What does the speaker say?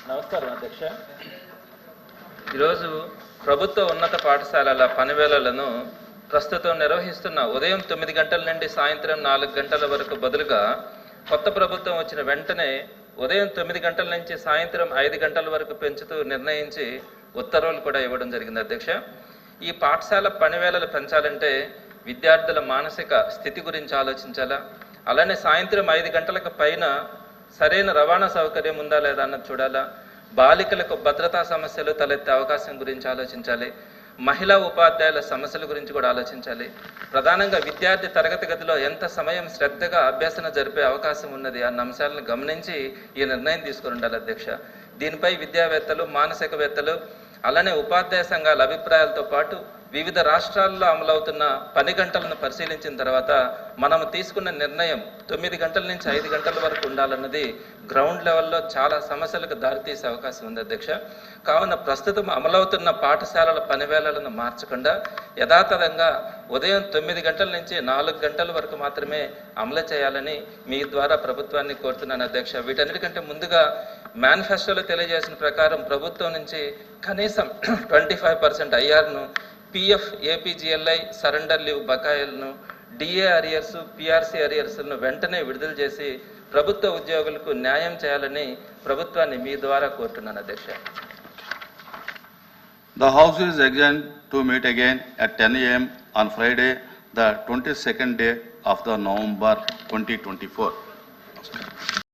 నమస్కారం అధ్యక్ష. ఈరోజు ప్రభుత్వ ఉన్నత పాఠశాలల పనివేళలను ప్రస్తుతం నిర్వహిస్తున్న ఉదయం 9 గంటల నుండి సాయంత్రం 4 గంటల వరకు బదులుగా కొత్త ప్రభుత్వం వచ్చిన వెంటనే ఉదయం 9 గంటల నుంచి సాయంత్రం 5 గంటల వరకు పెంచుతూ నిర్ణయించి ఉత్తర్వులు కూడా ఇవ్వడం జరిగింది అధ్యక్ష. ఈ పాఠశాల పనివేళలు పెంచాలంటే విద్యార్థుల మానసిక స్థితి గురించి ఆలోచించాలా, అలానే సాయంత్రం 5 గంటలకు పైన సరైన రవాణా సౌకర్యం ఉందా లేదా అన్నది చూడాలా, బాలికలకు భద్రతా సమస్యలు తలెత్తే అవకాశం గురించి ఆలోచించాలి, మహిళా ఉపాధ్యాయుల సమస్యల గురించి కూడా ఆలోచించాలి. ప్రధానంగా విద్యార్థి తరగతి గదిలో ఎంత సమయం శ్రద్ధగా అభ్యసన జరిపే అవకాశం ఉన్నది అన్న అంశాలను గమనించి ఈ నిర్ణయం తీసుకుని ఉండాలి అధ్యక్ష. దీనిపై విద్యావేత్తలు, మానసికవేత్తలు, అలానే ఉపాధ్యాయ సంఘాల అభిప్రాయాలతో పాటు వివిధ రాష్ట్రాల్లో అమలవుతున్న పని గంటలను పరిశీలించిన తర్వాత మనము తీసుకున్న నిర్ణయం 9 గంటల నుంచి 5 గంటల వరకు ఉండాలన్నది గ్రౌండ్ లెవెల్లో చాలా సమస్యలకు దారితీసే అవకాశం ఉంది అధ్యక్ష. కావున ప్రస్తుతం అమలవుతున్న పాఠశాలల పనివేళలను మార్చకుండా యథాతథంగా ఉదయం 9 గంటల నుంచి 4 గంటల వరకు మాత్రమే అమలు చేయాలని మీ ద్వారా ప్రభుత్వాన్ని కోరుతున్నాను అధ్యక్ష. వీటన్నిటికంటే ముందుగా మేనిఫెస్టోలో తెలియజేసిన ప్రకారం ప్రభుత్వం నుంచి కనీసం 25% ఐఆర్ను, పిఎఫ్, ఏపీజీఎల్ఐ, సరెండర్ లీవ్ బకాయిలను, డిఏ అరియర్స్, పిఆర్సీ అరియర్స్ను వెంటనే విడుదల చేసి ప్రభుత్వ ఉద్యోగులకు న్యాయం చేయాలని ప్రభుత్వాన్ని మీ ద్వారా కోరుతున్నాను అధ్యక్ష. The House is adjourned to meet again at 10 a.m. on Friday, the 22nd day of the November 2024.